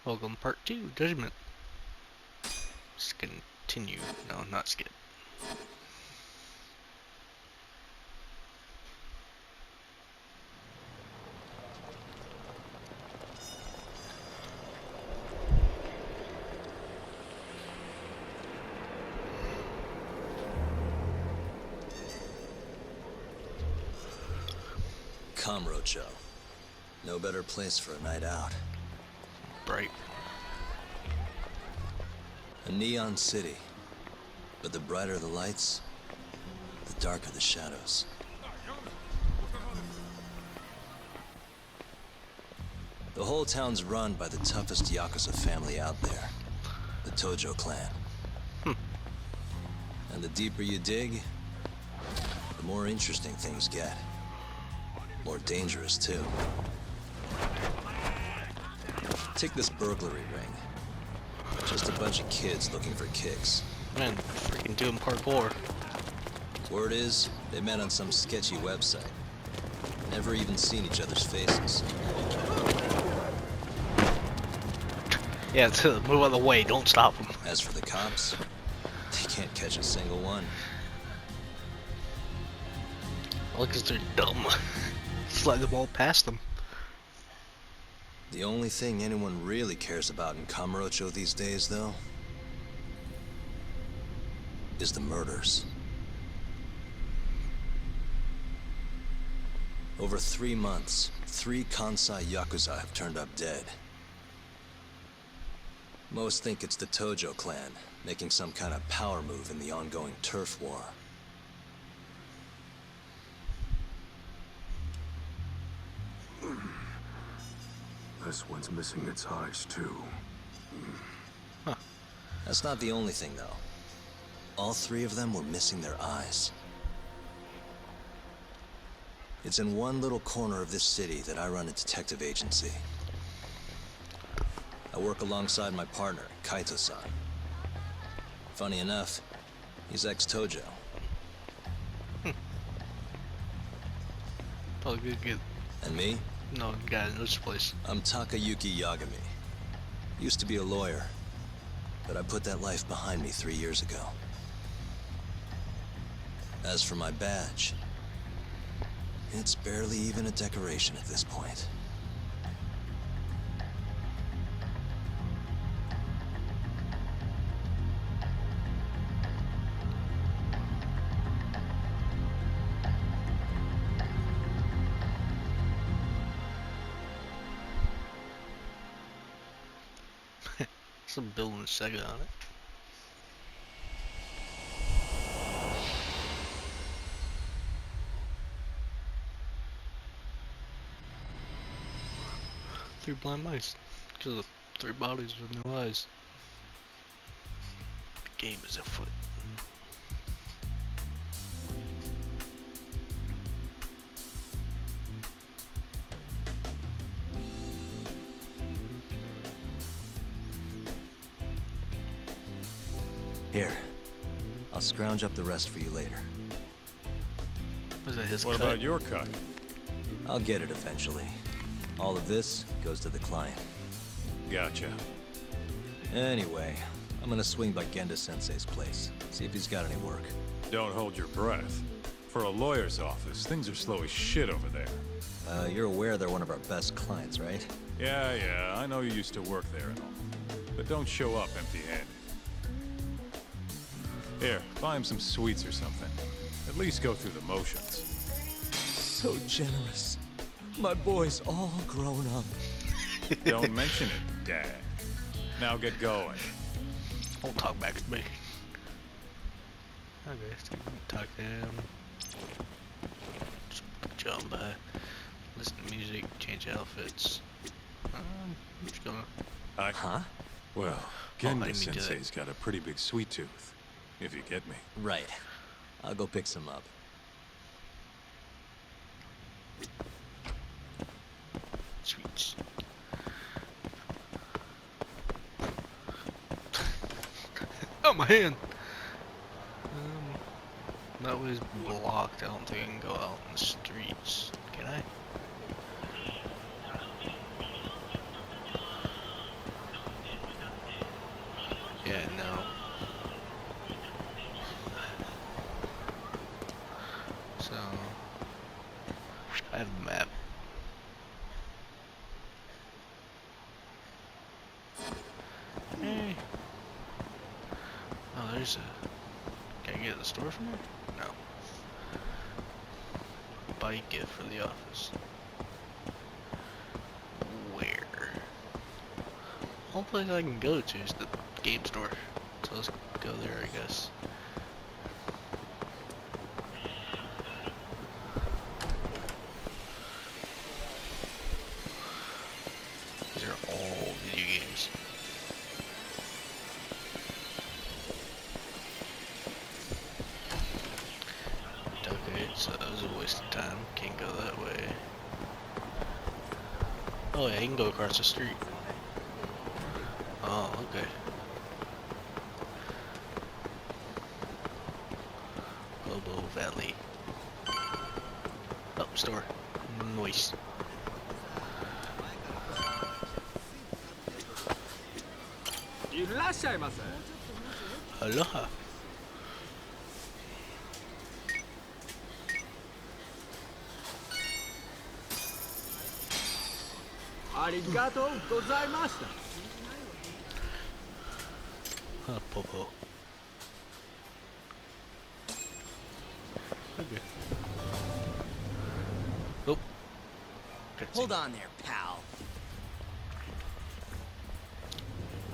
Welcome, part 2, Judgment. Let's continue. No, not skip. Kamurocho. No better place for a night out. Bright. A neon city. But the brighter the lights, the darker the shadows. The whole town's run by the toughest Yakuza family out there. The Tojo clan. And the deeper you dig, the more interesting things get. More dangerous, too. Take this burglary ring. Just a bunch of kids looking for kicks. Man, freaking doing parkour. Word is, they met on some sketchy website. Never even seen each other's faces. Yeah, move out of the way, don't stop them. As for the cops, they can't catch a single one. All because they're dumb. Slide the ball past them. The only thing anyone really cares about in Kamurocho these days, though, is the murders. Over 3 months, 3 Kansai Yakuza have turned up dead. Most think it's the Tojo clan, making some kind of power move in the ongoing turf war. This one's missing its eyes, too. That's not the only thing, though. All 3 of them were missing their eyes. It's in one little corner of this city that I run a detective agency. I work alongside my partner, Kaito-san. Funny enough, he's ex-Tojo. Probably good. And me? No, guy in this place. I'm Takayuki Yagami. Used to be a lawyer, but I put that life behind me 3 years ago. As for my badge, it's barely even a decoration at this point. Some building Sega on it. Three blind mice. Because of 3 bodies with no eyes. The game is afoot. Here, I'll scrounge up the rest for you later. Was that his What cut? about your cut? I'll get it eventually. All of this goes to the client. Gotcha. Anyway, I'm gonna swing by Genda-sensei's place, see if he's got any work. Don't hold your breath. For a lawyer's office, things are slow as shit over there. You're aware they're one of our best clients, right? Yeah, I know you used to work there and all. But don't show up empty-handed. Here, buy him some sweets or something. At least go through the motions. So generous. My boy's all grown up. Don't mention it, Dad. Now get going. Don't talk back to me. Okay, so talk to him. Just jump by. Listen to music, change outfits. I'm just gonna. Huh? Well, I didn't Genda mean to do that. Sensei's got a pretty big sweet tooth. If you get me. Right. I'll go pick some up. Sweets. Oh, my hand! That was blocked. I don't think I can go out in the streets. Can I? there's a... Can I get the store from here? No. Buy gift for the office. Where? Only place I can go to is the game store. So let's go there, I guess. These are all video games. Okay, so that was a waste of time. Can't go that way. Oh yeah, you can go across the street. Oh, okay. Bobo Valley. Oh, store. Nice. Aloha. Huh, Popo. Okay. Oh. Hold on there, pal.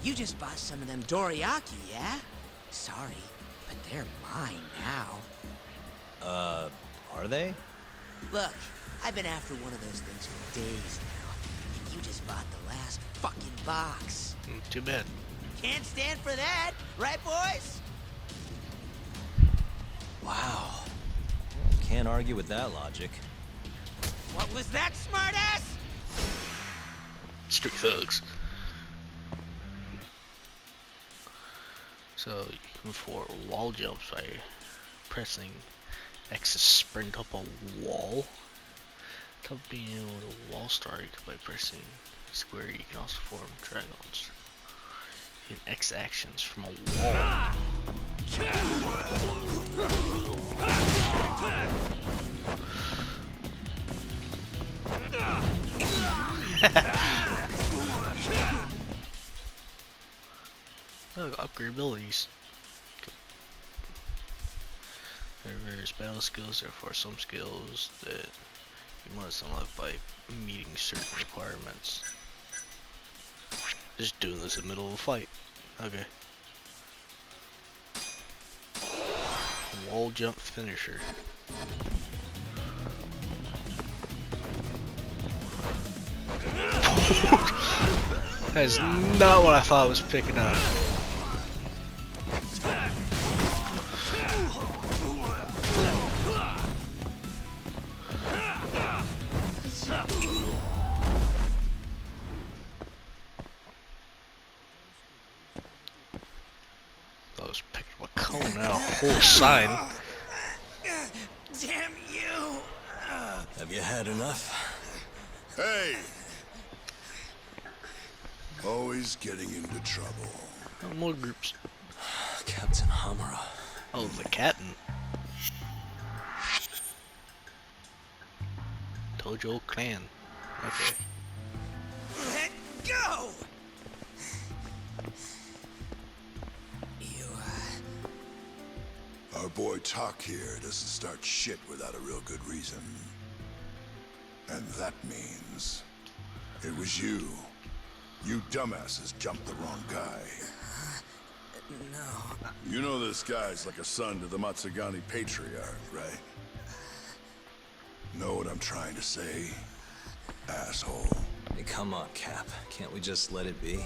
You just bought some of them dorayaki, yeah? Sorry, but they're mine now. Are they? Look, I've been after one of those things for days now, and you just bought the last fucking box. Too bad. Can't stand for that, right, boys? Wow. Can't argue with that logic. What was that, smartass? Street thugs. So you can for wall jumps by pressing X to sprint up a wall. Top being able to wall strike by pressing square. You can also form triangles. You can X actions from a wall. Look, upgrade abilities. There are various battle skills, therefore some skills that you must unlock by meeting certain requirements. Just doing this in the middle of a fight. Okay. Wall jump finisher. That is not what I thought I was picking up. I was picking up a cone, not a whole sign. Damn you! Have you had enough? Hey! Always getting into trouble. Oh, more groups. Captain Hamura. Oh, the captain. Tojo clan. Okay. Let go! You, Our boy Talk here doesn't start shit without a real good reason. And that means it was you. You dumbasses jumped the wrong guy. no. You know this guy's like a son to the Matsugani Patriarch, right? Know what I'm trying to say? Asshole. Hey, come on, Cap. Can't we just let it be?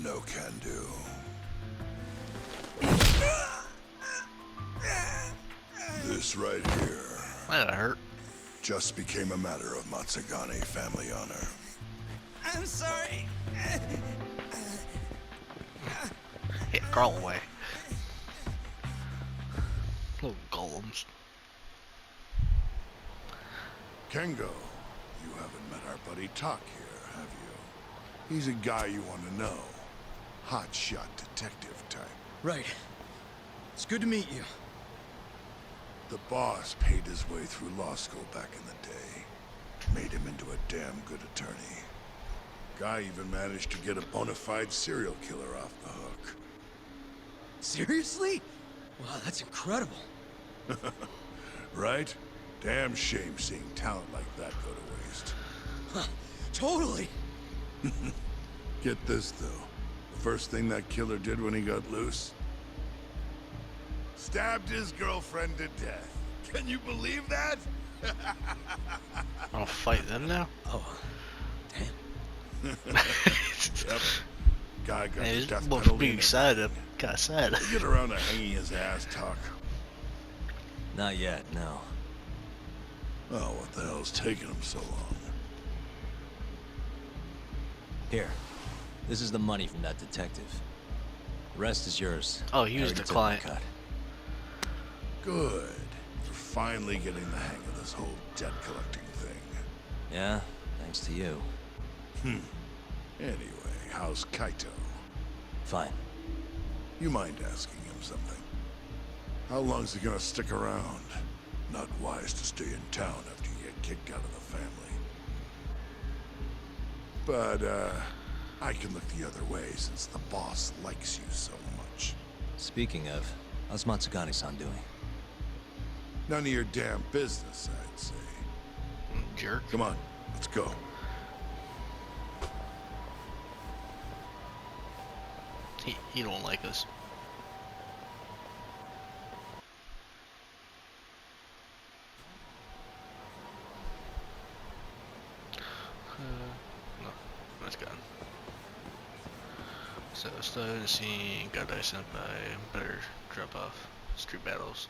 No can do. This right here That hurt. just became a matter of Matsugani family honor. I'm sorry. Yeah, crawl away. Little golems. Kengo, you haven't met our buddy Talk here, have you? He's a guy you want to know. Hotshot detective type. Right. It's good to meet you. The boss paid his way through law school back in the day. Made him into a damn good attorney. Guy even managed to get a bona fide serial killer off the hook. Seriously? Wow, that's incredible. Right? Damn shame seeing talent like that go to waste. Huh, totally. Get this, though. The first thing that killer did when he got loose? Stabbed his girlfriend to death. Can you believe that? I'll fight them now. Oh, damn. Yep. Guy got Hey, the this death both penalty. being and excited. I'm kinda sad. everything. Get around to hanging his ass, Tuck. Not yet, no. Oh, what the hell's taking him so long? Here. This is the money from that detective. The rest is yours. Oh, he I was already the took my client. cut. Good. You're finally getting the hang of this whole debt collecting thing. Yeah, thanks to you. Anyway, how's Kaito? Fine. You mind asking him something? How long's he gonna stick around? Not wise to stay in town after you get kicked out of the family. But, I can look the other way since the boss likes you so much. Speaking of, how's Matsugane-san doing? None of your damn business, I'd say. Jerk. Come on, let's go. He don't like us. No, that's gone. So started to see Gadai Senpai better drop off street battles.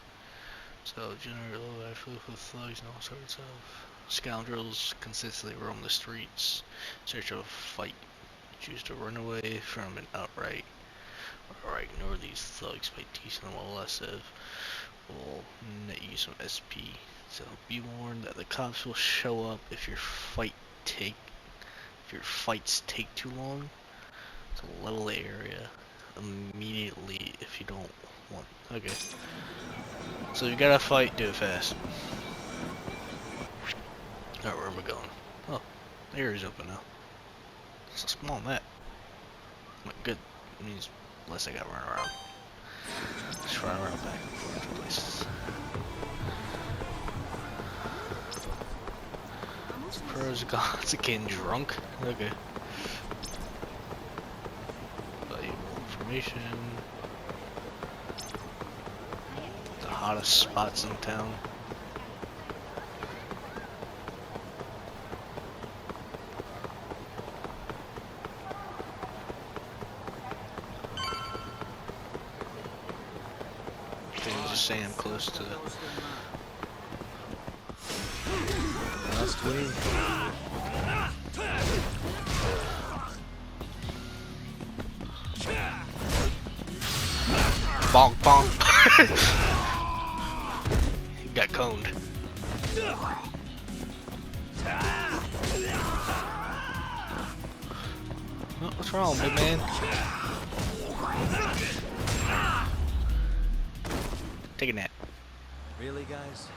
So generally low life with thugs and all sorts of scoundrels consistently roam the streets in search of a fight. Choose to run away from an outright or ignore these thugs by teasing them while less of will net you some SP. So be warned that the cops will show up if your fights take too long. So level the area immediately if you don't want. Okay. So you gotta fight, do it fast. Alright, where am I going? Oh, the area's open now. It's a small map. Good. It means less I gotta run around. Just run around back and forth to places. Pros and cons of getting drunk. Okay. Valuable information. The hottest spots in town. Things are saying I'm close to it. Last week. Bonk bonk. He got coned. Oh, what's wrong, big man? Take a nap. Really, guys?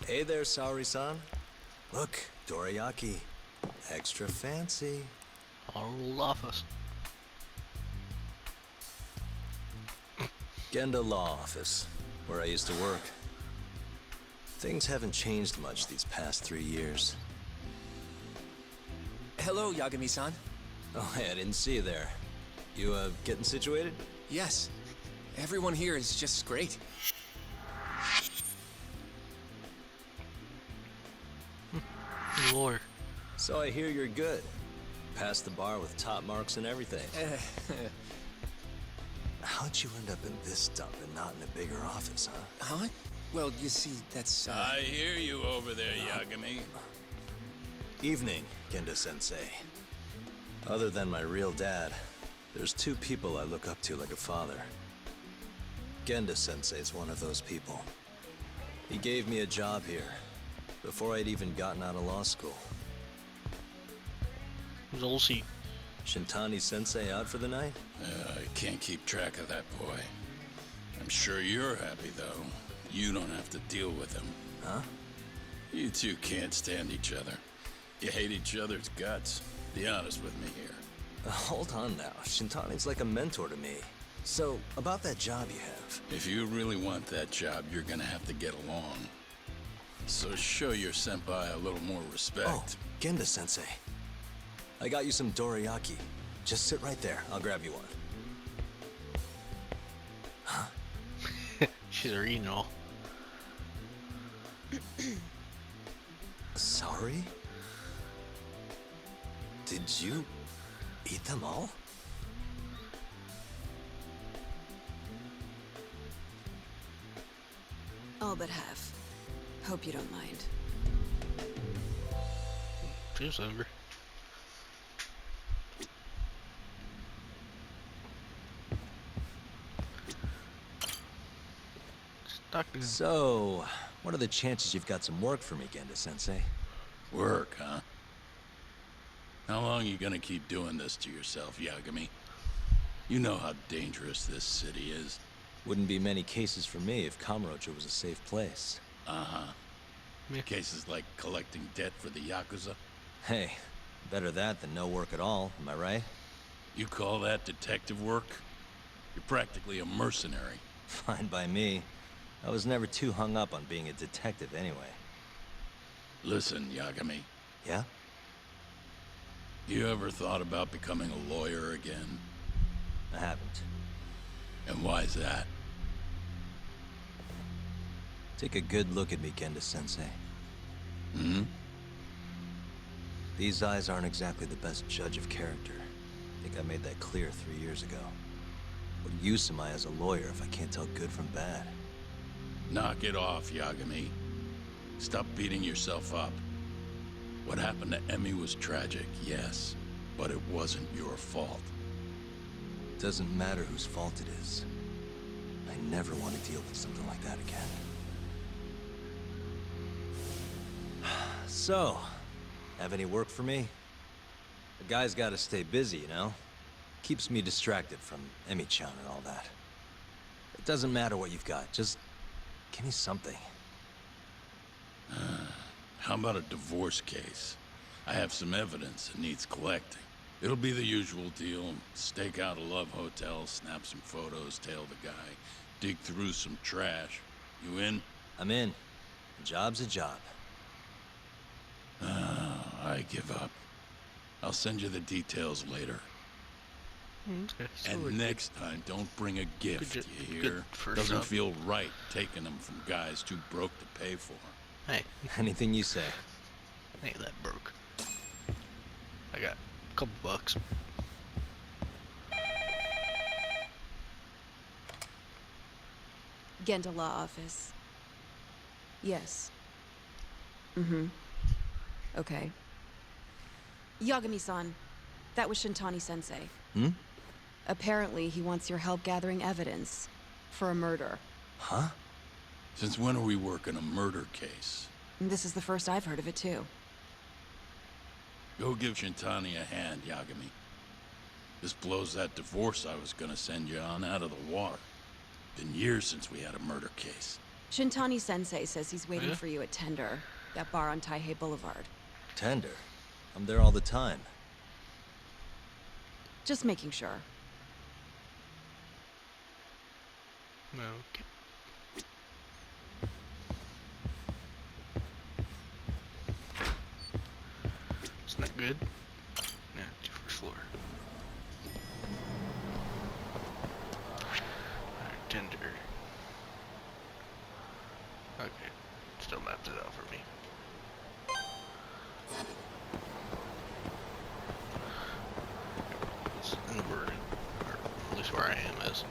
Hey there, Saori-san. Look, dorayaki. Extra fancy. Our old office. Genda Law Office, where I used to work. Things haven't changed much these past 3 years. Hello, Yagami-san. Oh, hey, I didn't see you there. You, getting situated? Yes, everyone here is just great. Lord. So I hear you're good. Passed the bar with top marks and everything. How'd you end up in this dump and not in a bigger office, huh? Huh? Well, you see, that's, I hear you over there, Yagami. Evening, Genda-sensei. Other than my real dad, there's 2 people I look up to like a father. Genda-sensei's one of those people. He gave me a job here, before I'd even gotten out of law school. Who's old seat? Shintani Sensei out for the night? I can't keep track of that boy. I'm sure you're happy, though. You don't have to deal with him. Huh? You two can't stand each other. You hate each other's guts. Be honest with me here. Hold on now. Shintani's like a mentor to me. So, about that job you have. If you really want that job, you're gonna have to get along. So show your senpai a little more respect. Oh, Genda Sensei. I got you some dorayaki. Just sit right there. I'll grab you one. She's already all. Sorry? Did you eat them all? All but half. Hope you don't mind. She's hungry. So, what are the chances you've got some work for me, Genda Sensei? Work, huh? How long you gonna keep doing this to yourself, Yagami? You know how dangerous this city is. Wouldn't be many cases for me if Kamurocho was a safe place. Uh-huh. Cases like collecting debt for the Yakuza? Hey, better that than no work at all, am I right? You call that detective work? You're practically a mercenary. Fine by me. I was never too hung up on being a detective anyway. Listen, Yagami. Yeah? You ever thought about becoming a lawyer again? I haven't. And why's that? Take a good look at me, Genda Sensei. Hmm? These eyes aren't exactly the best judge of character. I think I made that clear 3 years ago. What use am I as a lawyer if I can't tell good from bad? Knock it off, Yagami. Stop beating yourself up. What happened to Emmy was tragic, yes, but it wasn't your fault. Doesn't matter whose fault it is. I never want to deal with something like that again. So, have any work for me? The guy's gotta stay busy, you know? Keeps me distracted from Emmy-chan and all that. It doesn't matter what you've got, just give me something. How about a divorce case? I have some evidence that needs collecting. It'll be the usual deal. Stake out a love hotel, snap some photos, tail the guy, dig through some trash. You in? I'm in. A job's a job. I give up. I'll send you the details later. Okay, so And next time, don't bring a gift, Good you good hear? first Doesn't up. feel right taking them from guys too broke to pay for. Hey, Anything you say. ain't that broke. I got a couple bucks. Genda Law Office. Yes. Mm-hmm. Okay. Yagami-san, that was Shintani-sensei. Hmm? Apparently, he wants your help gathering evidence for a murder. Huh? Since when are we working a murder case? And this is the first I've heard of it, too. Go give Shintani a hand, Yagami. This blows that divorce I was gonna send you on out of the water. Been years since we had a murder case. Shintani-sensei says he's waiting Yeah? for you at Tender, that bar on Taihei Boulevard. Tender. I'm there all the time. Just making sure. Okay. It's not good. Yeah, first floor. Alright, Tender. Okay, still mapped it out for me. It's in the wording, or at least where I am is.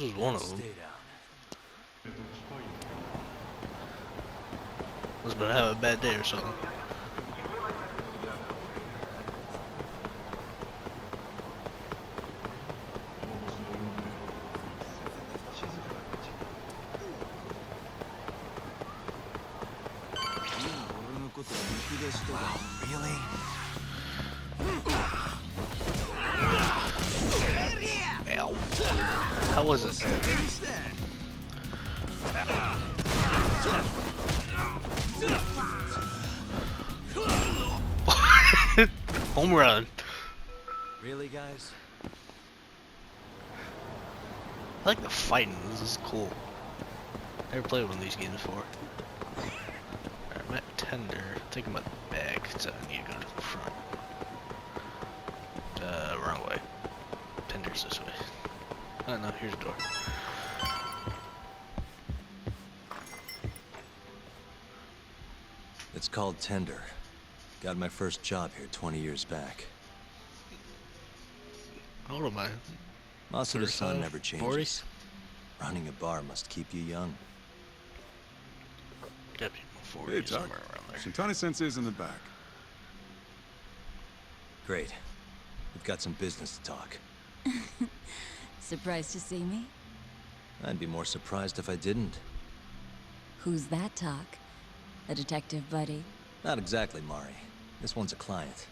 This is one of them. Stay down. Must been having a bad day or something. Wow, really? Ow. How was it? Home run. Really, guys? I like the fighting. This is cool. Never played one of these games before. Alright, I'm at Tender. Taking my bag because I need to go to the front. Wrong way. Tender's this way. Oh no, here's the door. It's called Tender. Got my first job here 20 years back. How old am I? Masuda-san 35, never changes. 40? Running a bar must keep you young. Gotta be 40 Hey, Tuck. somewhere around there. Shintani-sensei's in the back. Great. We've got some business to talk. Surprised to see me? I'd be more surprised if I didn't. Who's that, Talk? A detective buddy? Not exactly, Mari. This one's a client.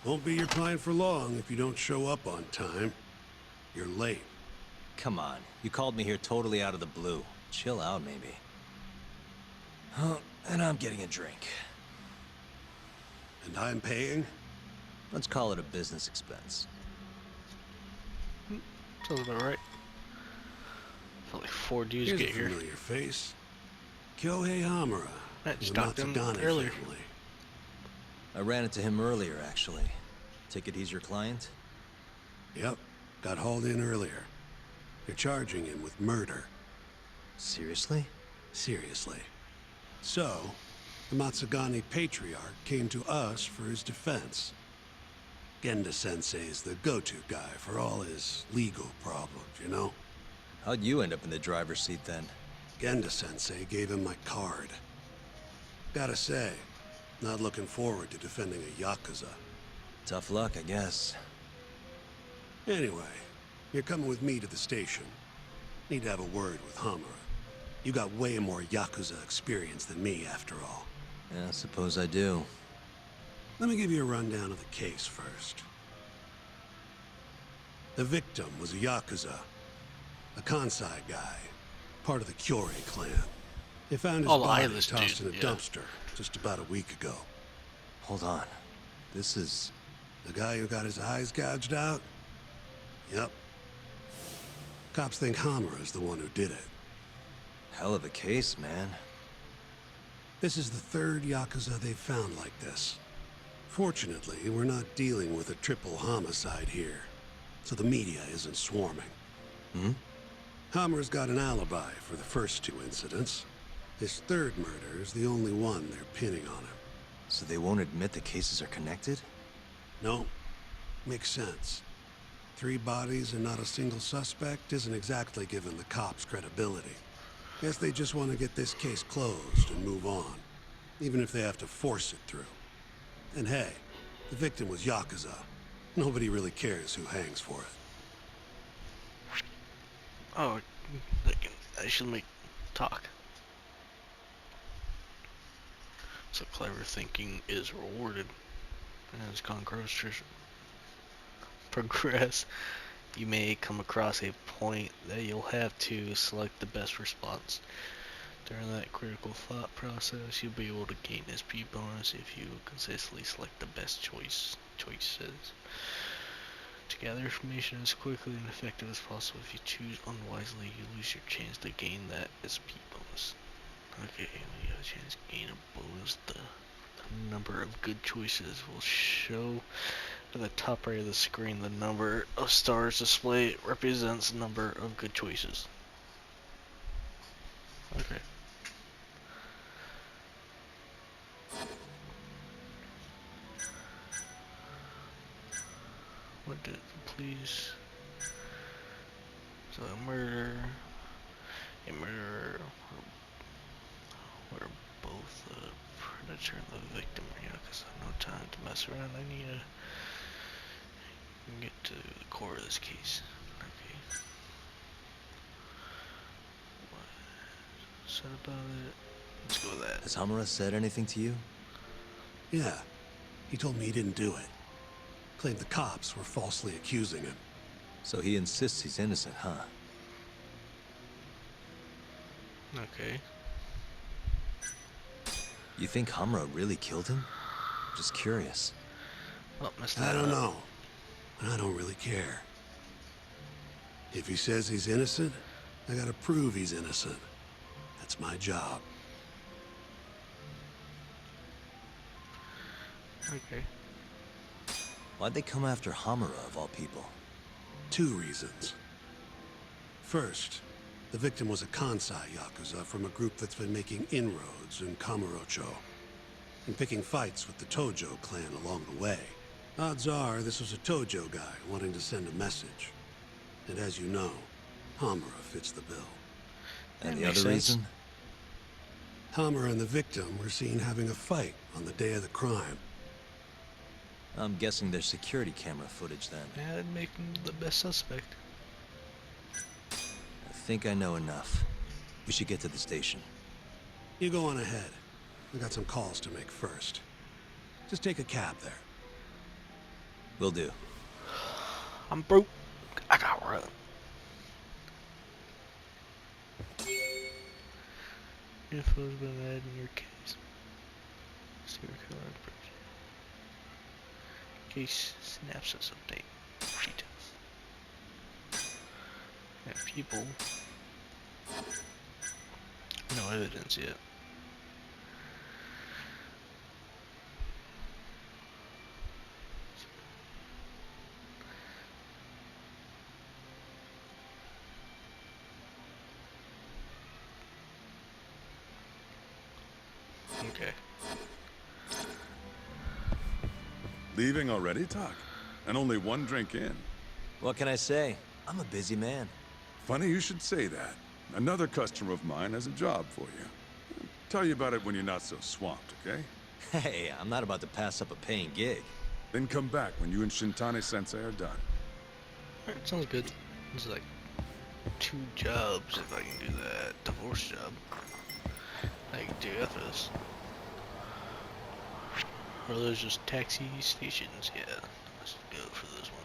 Won't be your client for long if you don't show up on time. You're late. Come on. You called me here totally out of the blue. Chill out, maybe. Oh, and I'm getting a drink. And I'm paying? Let's call it a business expense. Sounds about right. Felt like 4 dudes Here's get a here. familiar face. Kyohei Hamura, I from the stalked him Matsugane earlier. family. I ran into him earlier, actually. Take it he's your client? Yep, got hauled in earlier. You're charging him with murder. Seriously? Seriously. So, the Matsugane Patriarch came to us for his defense. Genda-sensei is the go-to guy for all his legal problems, you know? How'd you end up in the driver's seat then? Genda-sensei gave him my card. Gotta say, not looking forward to defending a Yakuza. Tough luck, I guess. Anyway, you're coming with me to the station. Need to have a word with Hamura. You got way more Yakuza experience than me, after all. Yeah, I suppose I do. Let me give you a rundown of the case first. The victim was a Yakuza. A Kansai guy. Part of the Kyorei clan. They found his Oh, body eyeless tossed dude, in a yeah. dumpster just about a week ago. Hold on. This is... The guy who got his eyes gouged out? Yep. Cops think Hamura's the one who did it. hell of a case, man. This is the third Yakuza they've found like this. Fortunately, we're not dealing with a triple homicide here, so the media isn't swarming. Hmm? Hammer's got an alibi for the first two incidents. His third murder is the only one they're pinning on him. So they won't admit the cases are connected? No. Makes sense. 3 bodies and not a single suspect isn't exactly giving the cops credibility. Guess they just want to get this case closed and move on, even if they have to force it through. And hey, the victim was Yakuza. Nobody really cares who hangs for it. Oh, I should make talk. So clever thinking is rewarded. As progress, you may come across a point that you'll have to select the best response. During that critical thought process, you'll be able to gain SP bonus if you consistently select the best choices. To gather information as quickly and effective as possible. If you choose unwisely, you lose your chance to gain that SP bonus. Okay, we got a chance to gain a bonus. The number of good choices will show at the top right of the screen. The number of stars displayed represents the number of good choices. Okay. What did the police? So a murderer, were both the predator and the victim. Yeah, because I have no time to mess around. I need to get to the core of this case. Okay. What said about it? Let's go with that. Has Hamura said anything to you? Yeah. He told me he didn't do it. Claimed the cops were falsely accusing him. So he insists he's innocent, huh? Okay. You think Hamura really killed him? Just curious. Well, messed I that don't up. know. And I don't really care. If he says he's innocent, I gotta prove he's innocent. That's my job. Okay. Why'd they come after Hamura, of all people? 2 reasons. First, the victim was a Kansai Yakuza from a group that's been making inroads in Kamurocho and picking fights with the Tojo clan along the way. Odds are this was a Tojo guy wanting to send a message. And as you know, Hamura fits the bill. And the makes other sense. reason? Hamura and the victim were seen having a fight on the day of the crime. I'm guessing there's security camera footage then. Yeah, that'd make him the best suspect. I think I know enough. We should get to the station. You go on ahead. I got some calls to make first. Just take a cab there. Will do. I'm broke. I got run. Info's been added in your case. Serial killer approach. Case synopsis update. Details. And people. No evidence yet. Okay. Leaving already, Doc? And only 1 drink in. What can I say? I'm a busy man. Funny you should say that. Another customer of mine has a job for you. Tell you about it when you're not so swamped, okay? Hey, I'm not about to pass up a paying gig. Then come back when you and Shintani-sensei are done. Alright, sounds good. It's like 2 jobs if I can do that divorce job. I can do after this. Or those just taxi stations? Yeah, let's go for this one.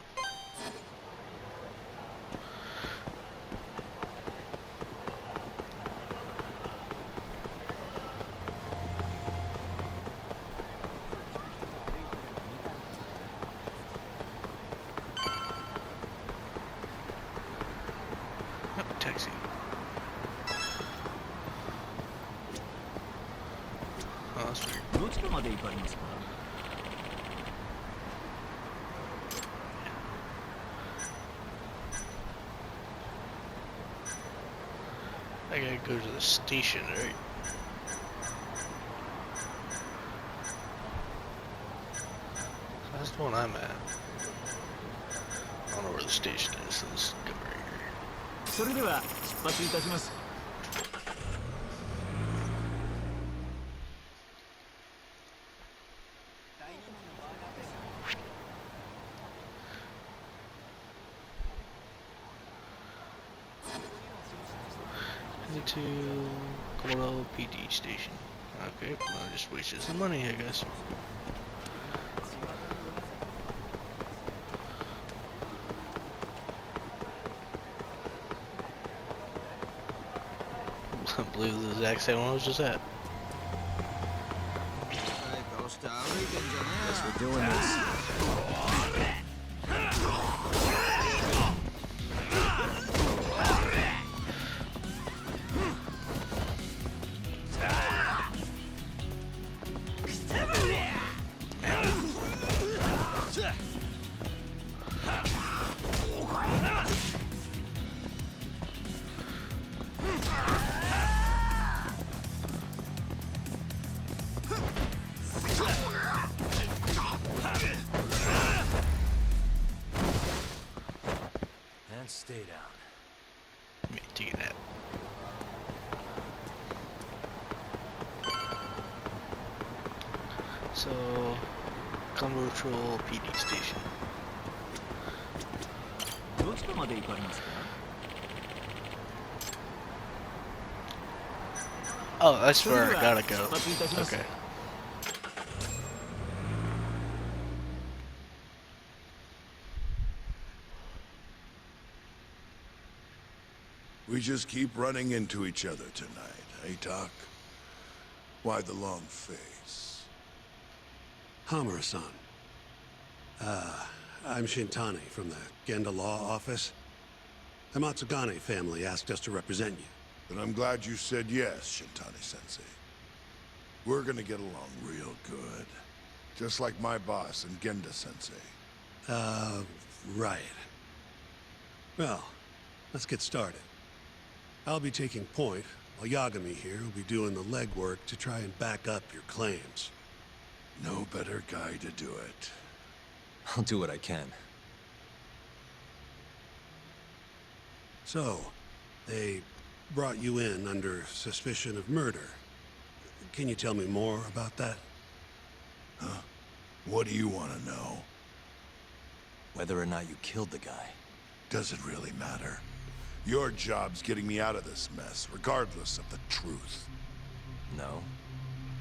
Oh, taxi. Oh, that's weird. I gotta go to the station, right? That's the one I'm at. I don't know where the station is, so let's go right here. それでは出発いたします。 To Colorado PD station. Okay, well, I just wasted some money, I guess. I believe this is the exact same one I was just at. Guess we're doing this. Stay down. Let me take a nap. So, Convertrol PD station. どちらまで行かれますか Oh, that's それで where I は gotta go. 出発いたします Okay. We just keep running into each other tonight, eh, Doc? Why the long face? Hamura-san. I'm Shintani from the Genda Law Office. The Matsugane family asked us to represent you. But I'm glad you said yes, Shintani-sensei. We're gonna get along real good. Just like my boss and Genda-sensei. Right. Well, let's get started. I'll be taking point, while Yagami here will be doing the legwork to try and back up your claims. No better guy to do it. I'll do what I can. So, they brought you in under suspicion of murder. Can you tell me more about that? Huh? What do you want to know? Whether or not you killed the guy. Does it really matter? Your job's getting me out of this mess, regardless of the truth. No.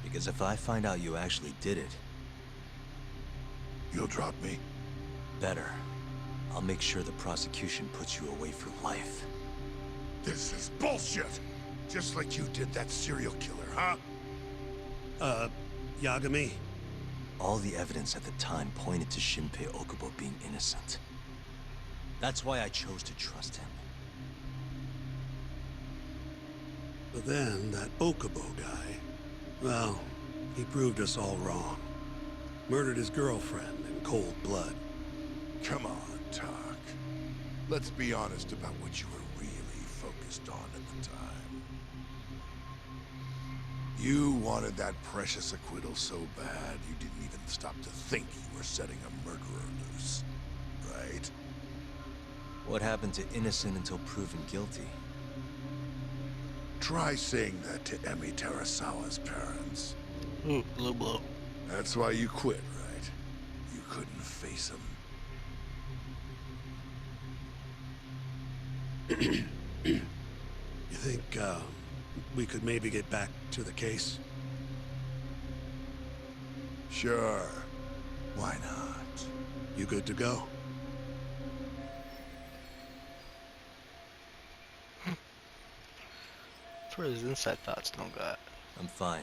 Because if I find out you actually did it... You'll drop me? Better. I'll make sure the prosecution puts you away for life. This is bullshit! Just like you did that serial killer, huh? Yagami? All the evidence at the time pointed to Shinpei Okubo being innocent. That's why I chose to trust him. But then, that Okubo guy... Well, he proved us all wrong. Murdered his girlfriend in cold blood. Come on, Doc. Let's be honest about what you were really focused on at the time. You wanted that precious acquittal so bad, you didn't even stop to think you were setting a murderer loose. Right? What happened to innocent until proven guilty? Try saying that to Emi Terasawa's parents. Ooh, low blow. That's why you quit, right? You couldn't face them. You think, we could maybe get back to the case? Sure. Why not? You good to go? For his inside thoughts, no god. I'm fine.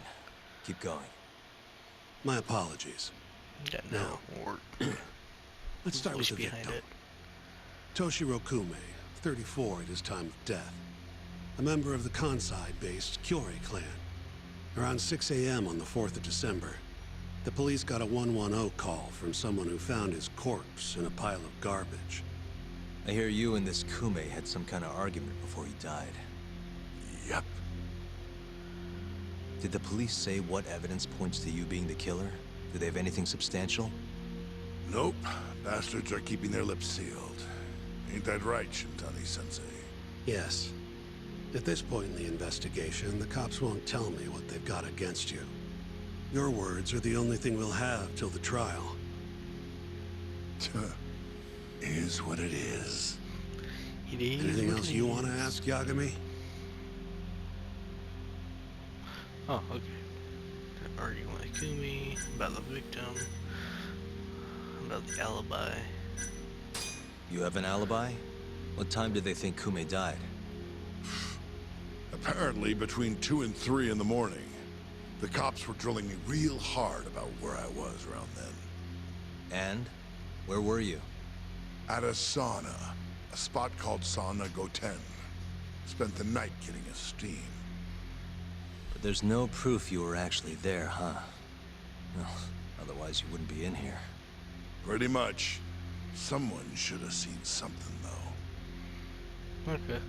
Keep going. My apologies. Got no work. Let's start with the behind victim. it. Toshiro Kume, 34 at his time of death. A member of the Kansai-based Kyori clan. Around 6 a.m. on the 4th of December, the police got a 110 call from someone who found his corpse in a pile of garbage. I hear you and this Kume had some kind of argument before he died. Yep. Did the police say what evidence points to you being the killer? Do they have anything substantial? Nope. Bastards are keeping their lips sealed. Ain't that right, Shintani-sensei? Yes. At this point in the investigation, the cops won't tell me what they've got against you. Your words are the only thing we'll have till the trial. Is what it is. It is Anything what else it you is. want to ask, Yagami? Oh, okay. They're arguing with Kumi about the victim, about the alibi. You have an alibi? What time did they think Kume died? Apparently between 2 and 3 in the morning. The cops were drilling me real hard about where I was around then. And? Where were you? At a sauna. A spot called Sauna Goten. Spent the night getting a steam. But there's no proof you were actually there, huh? Well, otherwise you wouldn't be in here. Pretty much. Someone should have seen something, though. Okay.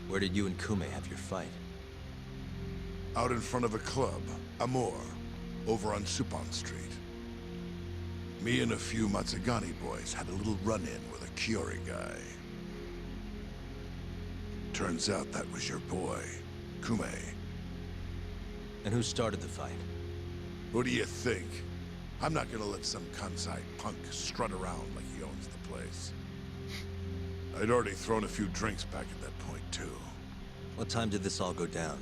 Where did you and Kume have your fight? Out in front of a club, Amor, over on Supon Street. Me and a few Matsugani boys had a little run-in with a Kiori guy. Turns out that was your boy, Kume. And who started the fight? Who do you think? I'm not gonna let some Kansai punk strut around like he owns the place. I'd already thrown a few drinks back at that point, too. What time did this all go down?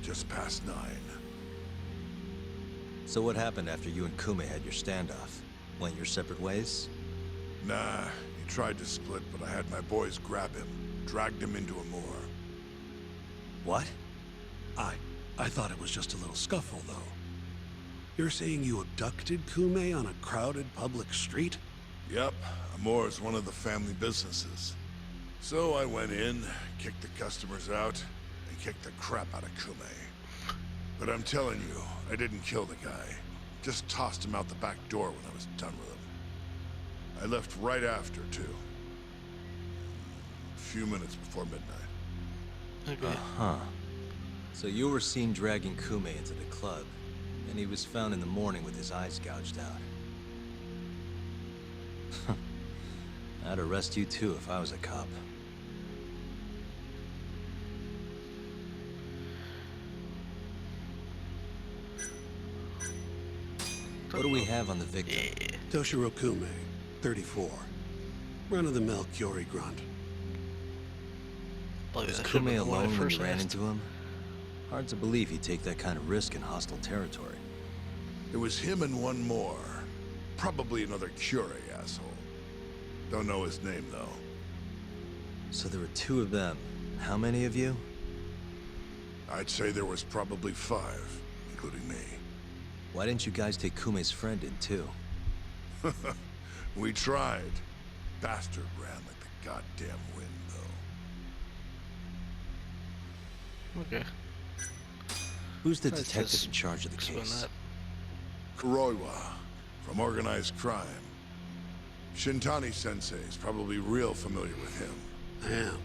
Just past 9. So what happened after you and Kume had your standoff? Went your separate ways? Nah, he tried to split, but I had my boys grab him, dragged him into a moor. What? I thought it was just a little scuffle, though. You're saying you abducted Kume on a crowded public street? Yep, a moor is one of the family businesses. So I went in, kicked the customers out, and kicked the crap out of Kume. But I'm telling you, I didn't kill the guy. Just tossed him out the back door when I was done with him. I left right after, too. A few minutes before midnight. Okay. Uh-huh. So you were seen dragging Kume into the club, and he was found in the morning with his eyes gouged out. I'd arrest you too if I was a cop. What do we have on the victim? Toshiro Kume, 34. Run-of-the-mill Kiori grunt. Was Kume alone when you ran into him? Hard to believe he'd take that kind of risk in hostile territory. It was him and one more. Probably another Kiori asshole. Don't know his name, though. So there were 2 of them. How many of you? I'd say there was probably 5, including me. Why didn't you guys take Kume's friend in, too? We tried. Bastard ran like the goddamn wind, though. Okay. Who's the Let's detective just in charge of the explain case? that. Kuroiwa, from organized crime. Shintani-sensei is probably real familiar with him. I am.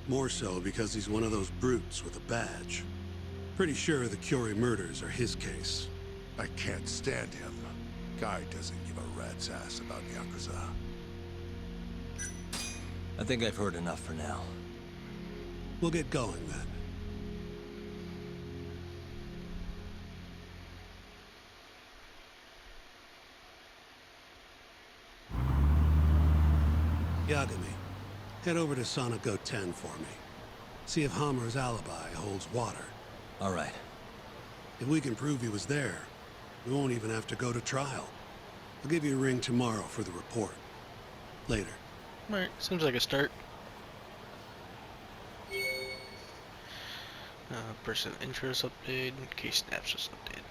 More so because he's one of those brutes with a badge. Pretty sure the Kiori murders are his case. I can't stand him. Guy doesn't give a rat's ass about Yakuza. I think I've heard enough for now. We'll get going then. Yagami, head over to Sonico 10 for me. See if Hammer's alibi holds water. All right. If we can prove he was there, we won't even have to go to trial. I'll give you a ring tomorrow for the report. Later. Alright, seems like a start. Person interest update, case snapshots update.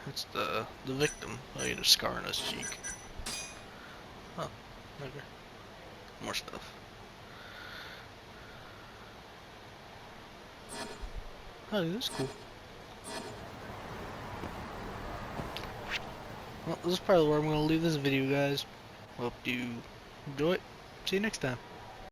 That's the victim. Oh, he had a scar on his cheek. Oh, okay. More stuff. Oh, this is cool. Well, this is probably where I'm going to leave this video, guys. Hope you enjoy it. See you next time.